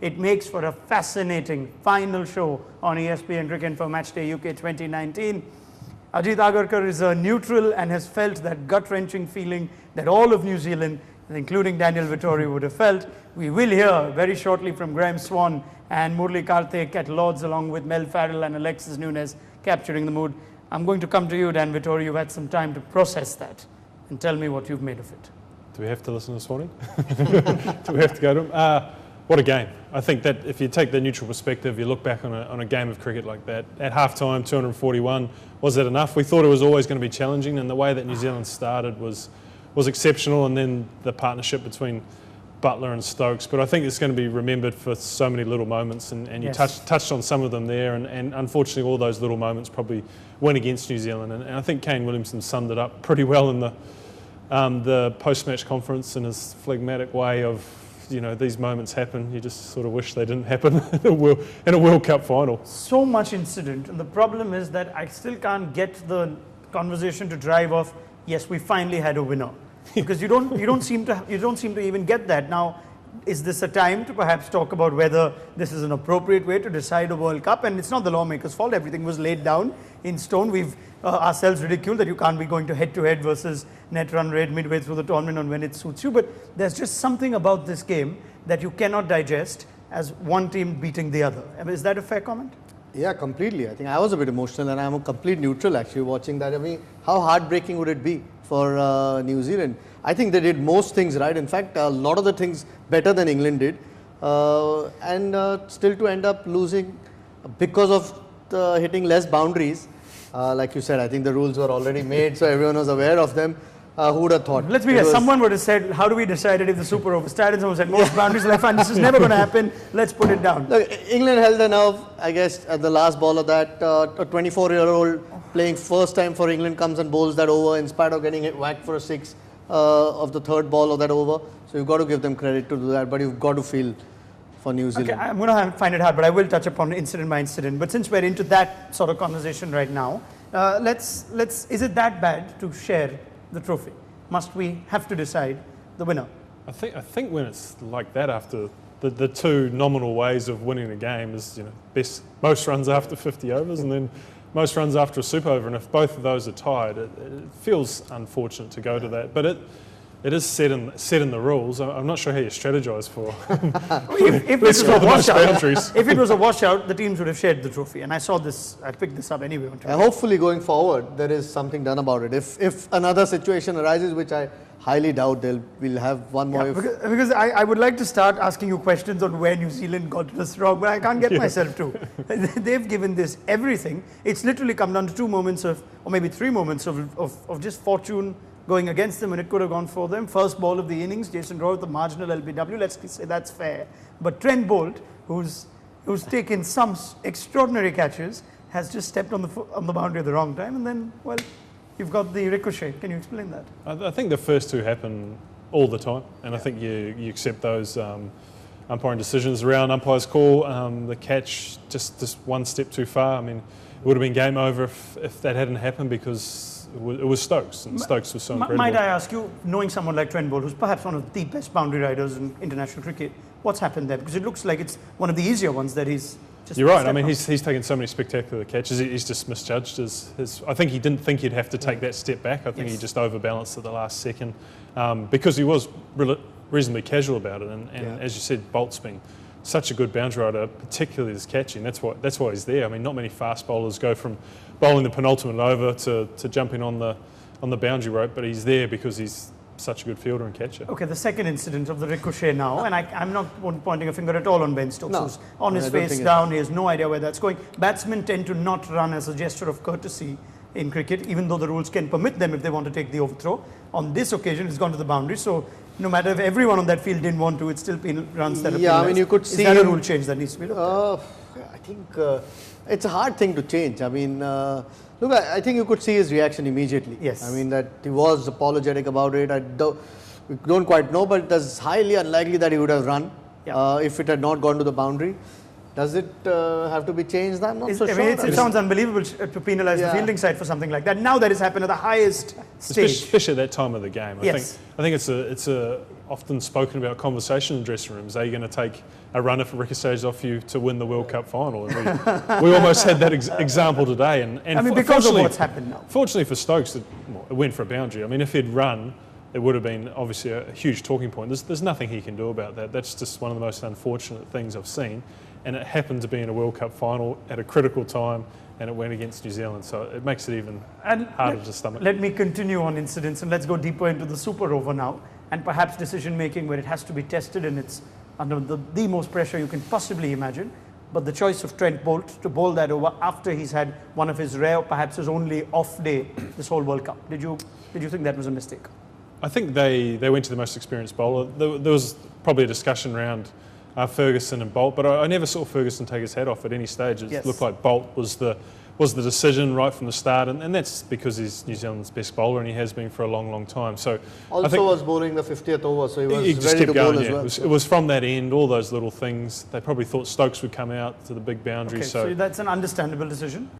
It makes for a fascinating final show on ESPN Cricket for Matchday UK 2019. Ajit Agarkar is a neutral and has felt that gut-wrenching feeling that all of New Zealand, including Daniel Vittori, would have felt. We will hear very shortly from Graham Swan and Murli Karthik at Lords, along with Mel Farrell and Alexis Nunes capturing the mood. I'm going to come to you, Dan Vittori. You've had some time to process that and tell me what you've made of it. Do we have to listen this morning? Do we have to go to him? What a game. I think that if you take the neutral perspective, you look back on a game of cricket like that, at half-time, 241, was that enough? We thought it was always going to be challenging, and the way that New Zealand started was exceptional, and then the partnership between Butler and Stokes. But I think it's going to be remembered for so many little moments, and you Yes. touched on some of them there, and unfortunately all those little moments probably went against New Zealand. And I think Kane Williamson summed it up pretty well in the post-match conference in his phlegmatic way of, you know, these moments happen. You just sort of wish they didn't happen in a World Cup final. So much incident, and the problem is that I still can't get the conversation to drive off, yes, we finally had a winner. Because you don't seem to even get that. Now, is this a time to perhaps talk about whether this is an appropriate way to decide a World Cup? And it's not the lawmakers' fault. Everything was laid down in stone. We've ourselves ridiculed that you can't be going to head versus net run rate midway through the tournament on when it suits you. But there's just something about this game that you cannot digest as one team beating the other. I mean, is that a fair comment? Yeah, completely. I think I was a bit emotional, and I'm a complete neutral actually watching that. I mean, how heartbreaking would it be for New Zealand? I think they did most things right. In fact, a lot of the things better than England did, and still to end up losing because of hitting less boundaries. Like you said, I think the rules were already made, so everyone was aware of them. Who would have thought? Let's be fair. Someone would have said, how do we decide it if the Super Over started? Someone said, most boundaries left, and this is never going to happen. Let's put it down. Look, England held the nerve, I guess, at the last ball of that. A 24-year-old playing first time for England comes and bowls that over in spite of getting hit whacked for a 6 of the third ball of that over. So you've got to give them credit to do that, but you've got to feel for New Zealand. Okay, I'm going to find it hard, but I will touch upon incident by incident. But since we're into that sort of conversation right now, is it that bad to share the trophy? Must we have to decide the winner? I think when it's like that, after the two nominal ways of winning a game is, you know, most runs after 50 overs and then most runs after a super over, and if both of those are tied, it feels unfortunate to go to that. But it is set in the rules. I'm not sure how you strategise for. If it was a washout, the teams would have shared the trophy. And I saw this. I picked this up anyway. Hopefully, going forward, there is something done about it. If another situation arises, which I highly doubt, we'll have one more. Yeah, because I would like to start asking you questions on where New Zealand got this wrong, but I can't get myself to. They've given this everything. It's literally come down to 2 moments of, or maybe 3 moments of just fortune going against them, and it could have gone for them. First ball of the innings, Jason Roy with the marginal LBW. Let's say that's fair. But Trent Bolt, who's taken some extraordinary catches, has just stepped on the boundary at the wrong time, and then, well, you've got the ricochet. Can you explain that? I think the first two happen all the time, and I think you accept those umpiring decisions around umpire's call. The catch just one step too far. I mean, it would have been game over if that hadn't happened, because it was Stokes, and Stokes was so incredible. Might I ask you, knowing someone like Trent Bolt, who's perhaps one of the best boundary riders in international cricket, what's happened there? Because it looks like it's one of the easier ones that he's just... You're right. I mean, he's taken so many spectacular catches. He's just misjudged his... I think he didn't think he'd have to take that step back. I think he just overbalanced at the last second, because he was reasonably casual about it. And as you said, Bolt's been such a good boundary rider, particularly his catching. That's why he's there. I mean, not many fast bowlers go from bowling the penultimate over to jumping on the boundary rope, but he's there because he's such a good fielder and catcher. Okay, the second incident of the ricochet now, and I'm not pointing a finger at all on Ben Stokes, who's on his face down. He has no idea where that's going. Batsmen tend to not run as a gesture of courtesy in cricket, even though the rules can permit them if they want to take the overthrow. On this occasion, it's gone to the boundary, so no matter if everyone on that field didn't want to, it's still runs that are penalized. I mean, you could see... Is that a rule change that needs to be looked at? I think it's a hard thing to change. I mean, look, I think you could see his reaction immediately. Yes. I mean, that he was apologetic about it. We don't quite know, but it's highly unlikely that he would have run if it had not gone to the boundary. Does it have to be changed? I'm not so sure. It sounds unbelievable to penalise the fielding side for something like that. Now that has happened at the highest stage. Especially at that time of the game. I think it's often spoken about conversation in dressing rooms. Are you going to take a run if it ricochets off you to win the World Cup final? And we almost had that example today. And I mean, because of what's happened now. Fortunately for Stokes, it went for a boundary. I mean, if he'd run, it would have been obviously a huge talking point. There's nothing he can do about that. That's just one of the most unfortunate things I've seen. And it happened to be in a World Cup final at a critical time, and it went against New Zealand. So it makes it even harder to stomach. Let me continue on incidents, and let's go deeper into the Super Over now, and perhaps decision making where it has to be tested and it's under the most pressure you can possibly imagine. But the choice of Trent Bolt to bowl that over after he's had one of his rare, perhaps his only off day this whole World Cup. Did you think that was a mistake? I think they went to the most experienced bowler. There was probably a discussion around Ferguson and Bolt, but I never saw Ferguson take his hat off at any stage. It looked like Bolt was the decision right from the start, and that's because he's New Zealand's best bowler and he has been for a long, long time. So also I think was bowling the 50th over, so he was just ready kept to bowl going. as well. It was from that end, all those little things. They probably thought Stokes would come out to the big boundary. Okay, so that's an understandable decision.